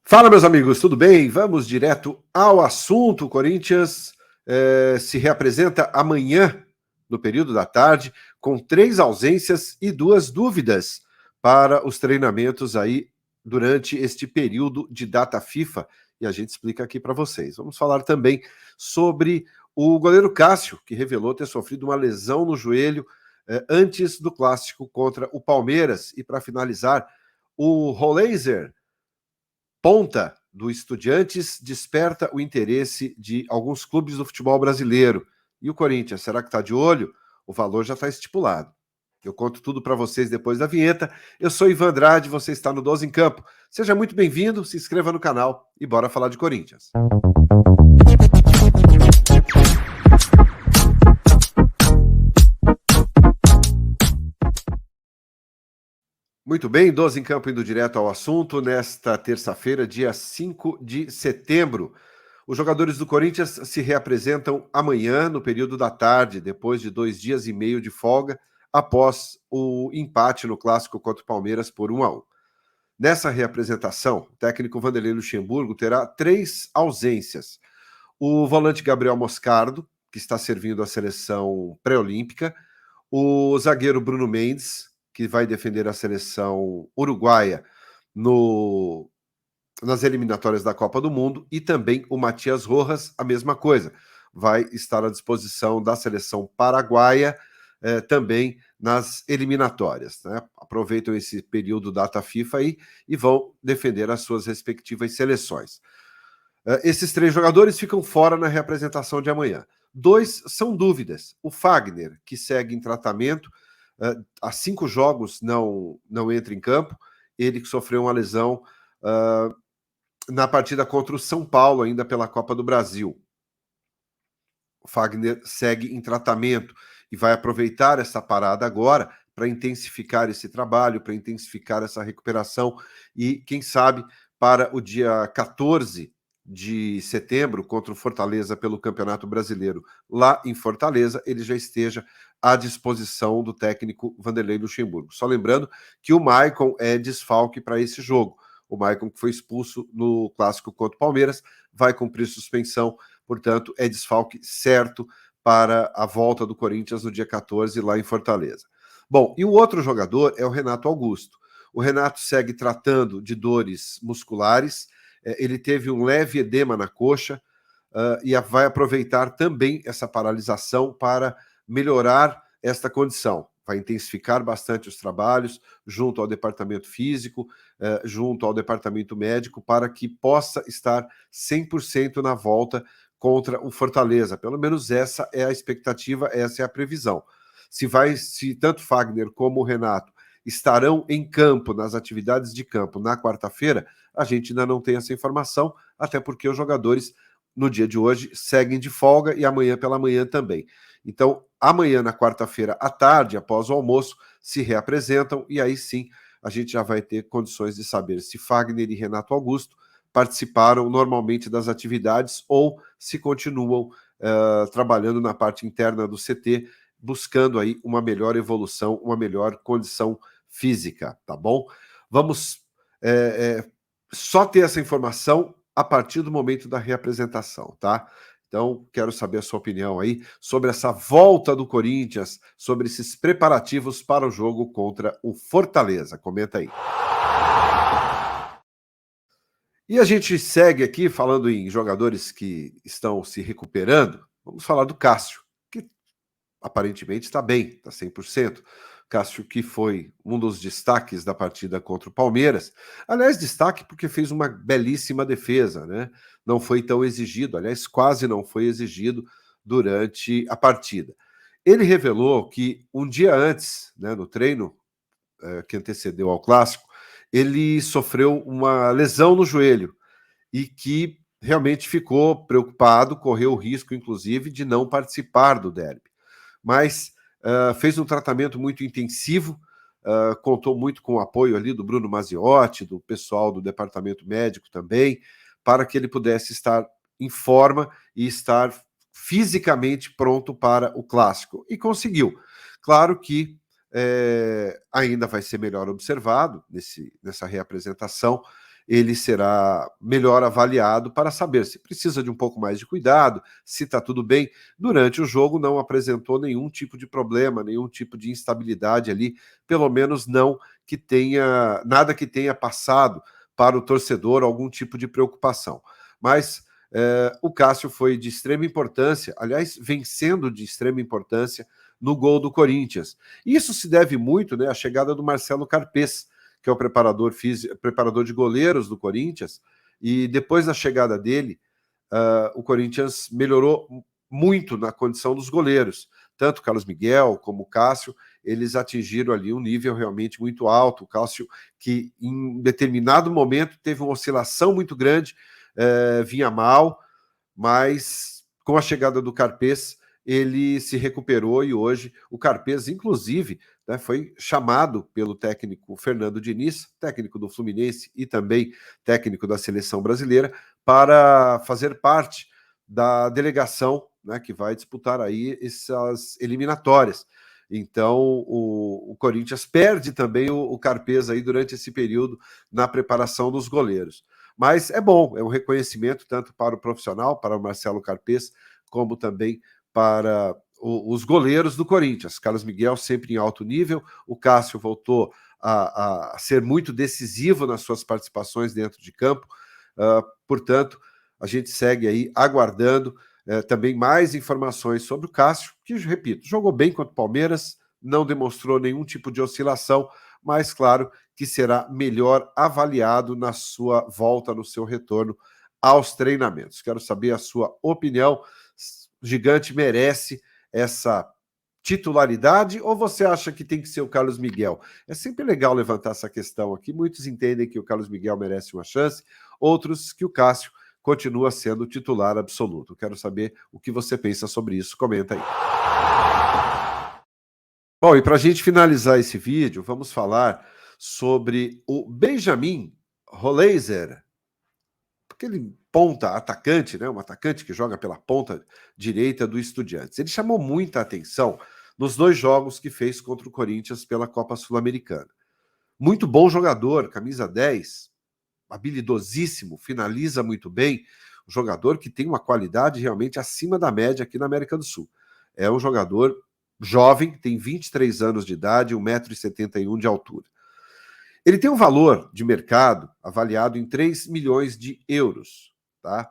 Fala, meus amigos, tudo bem? Vamos direto ao assunto. O Corinthians se reapresenta amanhã, no período da tarde, com 3 ausências e 2 dúvidas para os treinamentos aí durante este período de data FIFA. E a gente explica aqui para vocês. Vamos falar também sobre o goleiro Cássio, que revelou ter sofrido uma lesão no joelho antes do clássico contra o Palmeiras. E para finalizar, o Roleiser, ponta do Estudiantes, desperta o interesse de alguns clubes do futebol brasileiro. E o Corinthians, será que está de olho? O valor já está estipulado. Eu conto tudo para vocês depois da vinheta. Eu sou Ivan Andrade, você está no 12 em Campo. Seja muito bem-vindo, se inscreva no canal e bora falar de Corinthians. Muito bem, 12 em Campo indo direto ao assunto. Nesta terça-feira, dia 5 de setembro, os jogadores do Corinthians se reapresentam amanhã, no período da tarde, depois de 2 dias e meio de folga, após o empate no clássico contra o Palmeiras por 1-1. Nessa reapresentação, o técnico Vanderlei Luxemburgo terá 3 ausências. O volante Gabriel Moscardo, que está servindo a seleção pré-olímpica, o zagueiro Bruno Mendes, que vai defender a seleção uruguaia nas eliminatórias da Copa do Mundo, e também o Matias Rojas, a mesma coisa, vai estar à disposição da seleção paraguaia também nas eliminatórias, né? Aproveitam esse período data FIFA aí e vão defender as suas respectivas seleções. Esses 3 jogadores ficam fora na reapresentação de amanhã. 2 são dúvidas. O Fagner, que segue em tratamento, há 5 jogos não entra em campo. Ele que sofreu uma lesão na partida contra o São Paulo, ainda pela Copa do Brasil. O Fagner segue em tratamento e vai aproveitar essa parada agora para intensificar esse trabalho, para intensificar essa recuperação e, quem sabe, para o dia 14 de setembro, contra o Fortaleza pelo Campeonato Brasileiro, lá em Fortaleza, ele já esteja à disposição do técnico Vanderlei Luxemburgo. Só lembrando que o Maicon é desfalque para esse jogo. O Maicon, que foi expulso no clássico contra o Palmeiras, vai cumprir suspensão, portanto, é desfalque certo para a volta do Corinthians no dia 14, lá em Fortaleza. Bom, e o outro jogador é o Renato Augusto. O Renato segue tratando de dores musculares, ele teve um leve edema na coxa e vai aproveitar também essa paralisação para melhorar esta condição. Vai intensificar bastante os trabalhos junto ao departamento físico, junto ao departamento médico, para que possa estar 100% na volta contra o Fortaleza. Pelo menos essa é a expectativa, essa é a previsão. Se tanto Fagner como o Renato estarão em campo, nas atividades de campo, na quarta-feira, a gente ainda não tem essa informação, até porque os jogadores, no dia de hoje, seguem de folga e amanhã pela manhã também. Então, amanhã, na quarta-feira, à tarde, após o almoço, se reapresentam e aí sim a gente já vai ter condições de saber se Fagner e Renato Augusto participaram normalmente das atividades ou se continuam trabalhando na parte interna do CT, buscando aí uma melhor evolução, uma melhor condição física, tá bom? Vamos só ter essa informação a partir do momento da reapresentação, tá? Então, quero saber a sua opinião aí sobre essa volta do Corinthians, sobre esses preparativos para o jogo contra o Fortaleza. Comenta aí. E a gente segue aqui falando em jogadores que estão se recuperando. Vamos falar do Cássio, que aparentemente está bem, está 100%. Cássio, que foi um dos destaques da partida contra o Palmeiras. Aliás, destaque porque fez uma belíssima defesa, né? Não foi tão exigido, aliás, quase não foi exigido durante a partida. Ele revelou que um dia antes, né, no treino que antecedeu ao Clássico, ele sofreu uma lesão no joelho e que realmente ficou preocupado, correu o risco, inclusive, de não participar do derby. Mas fez um tratamento muito intensivo, contou muito com o apoio ali do Bruno Maziotti, do pessoal do departamento médico também, para que ele pudesse estar em forma e estar fisicamente pronto para o Clássico. E conseguiu. Claro que ainda vai ser melhor observado nessa reapresentação. ele será melhor avaliado para saber se precisa de um pouco mais de cuidado, se está tudo bem. Durante o jogo não apresentou nenhum tipo de problema, nenhum tipo de instabilidade ali, pelo menos não que tenha nada que tenha passado para o torcedor algum tipo de preocupação. Mas o Cássio foi de extrema importância, aliás, vencendo de extrema importância no gol do Corinthians. Isso se deve muito, né, à chegada do Marcelo Carpes, que é o preparador de goleiros do Corinthians, e depois da chegada dele, o Corinthians melhorou muito na condição dos goleiros. Tanto o Carlos Miguel como o Cássio, eles atingiram ali um nível realmente muito alto. O Cássio, que em determinado momento teve uma oscilação muito grande, vinha mal, mas com a chegada do Carpes, ele se recuperou e hoje o Carpes, inclusive, né, foi chamado pelo técnico Fernando Diniz, técnico do Fluminense e também técnico da seleção brasileira, para fazer parte da delegação, né, que vai disputar aí essas eliminatórias. Então, o Corinthians perde também o Carpes aí durante esse período na preparação dos goleiros. Mas é bom, é um reconhecimento tanto para o profissional, para o Marcelo Carpes, como também para os goleiros do Corinthians. Carlos Miguel sempre em alto nível, o Cássio voltou a ser muito decisivo nas suas participações dentro de campo. Portanto, a gente segue aí aguardando também mais informações sobre o Cássio, que, repito, jogou bem contra o Palmeiras, não demonstrou nenhum tipo de oscilação, mas claro que será melhor avaliado na sua volta, no seu retorno aos treinamentos. Quero saber a sua opinião. O Gigante merece essa titularidade ou você acha que tem que ser o Carlos Miguel? É sempre legal levantar essa questão aqui. Muitos entendem que o Carlos Miguel merece uma chance, outros que o Cássio continua sendo o titular absoluto. Quero saber o que você pensa sobre isso. Comenta aí. Bom, e para a gente finalizar esse vídeo, vamos falar sobre o Benjamin Roleiser, aquele ponta atacante, né? Um atacante que joga pela ponta direita do Estudiantes. Ele chamou muita atenção nos 2 jogos que fez contra o Corinthians pela Copa Sul-Americana. Muito bom jogador, camisa 10, habilidosíssimo, finaliza muito bem, um jogador que tem uma qualidade realmente acima da média aqui na América do Sul. É um jogador jovem, tem 23 anos de idade, 1,71 m de altura. Ele tem um valor de mercado avaliado em 3 milhões de euros, tá?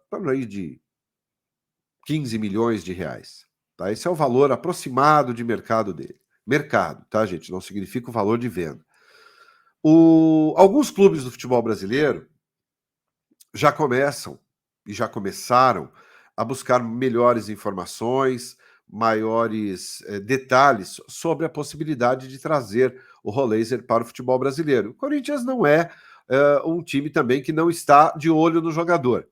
Para aí de 15 milhões de reais. Tá? Esse é o valor aproximado de mercado dele. Mercado, tá, gente? Não significa o valor de venda. Alguns clubes do futebol brasileiro já começam e já começaram a buscar melhores informações, maiores detalhes sobre a possibilidade de trazer o Roleiser para o futebol brasileiro. O Corinthians não é um time também que não está de olho no jogador.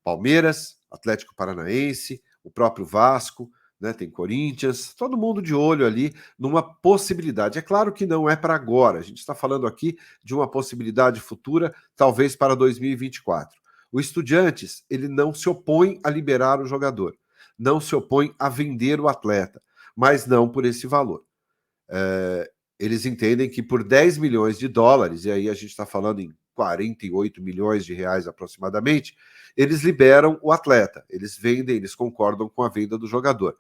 Palmeiras, Atlético Paranaense, o próprio Vasco, né, tem Corinthians, todo mundo de olho ali numa possibilidade. É claro que não é para agora, a gente está falando aqui de uma possibilidade futura, talvez para 2024. O Estudiantes, ele não se opõe a liberar o jogador, não se opõe a vender o atleta, mas não por esse valor. Eles entendem que por 10 milhões de dólares, e aí a gente está falando em 48 milhões de reais aproximadamente, eles liberam o atleta, eles vendem, eles concordam com a venda do jogador,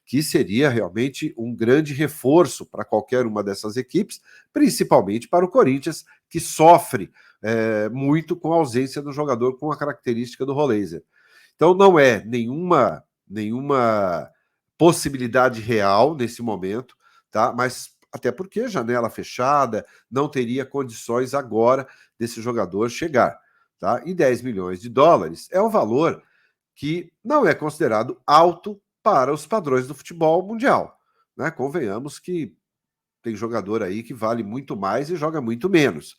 que seria realmente um grande reforço para qualquer uma dessas equipes, principalmente para o Corinthians, que sofre muito com a ausência do jogador com a característica do Roleiser. Então não é nenhuma possibilidade real nesse momento, tá? Mas até porque janela fechada, não teria condições agora desse jogador chegar, tá? E 10 milhões de dólares é um valor que não é considerado alto para os padrões do futebol mundial, né? Convenhamos que tem jogador aí que vale muito mais e joga muito menos.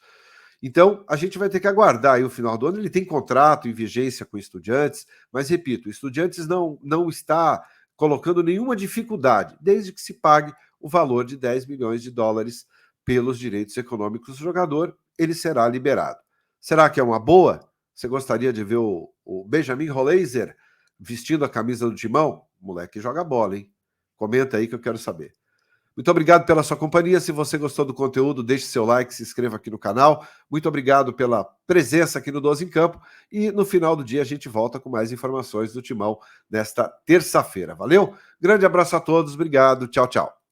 Então, a gente vai ter que aguardar aí o final do ano. Ele tem contrato em vigência com o Estudiantes, mas, repito, o Estudiantes não está colocando nenhuma dificuldade, desde que se pague o valor de 10 milhões de dólares pelos direitos econômicos do jogador, ele será liberado. Será que é uma boa? Você gostaria de ver o Benjamin Roleiser vestindo a camisa do Timão? O moleque joga bola, hein? Comenta aí que eu quero saber. Muito obrigado pela sua companhia. Se você gostou do conteúdo, deixe seu like, se inscreva aqui no canal. Muito obrigado pela presença aqui no 12 em Campo. E no final do dia a gente volta com mais informações do Timão nesta terça-feira. Valeu? Grande abraço a todos. Obrigado. Tchau, tchau.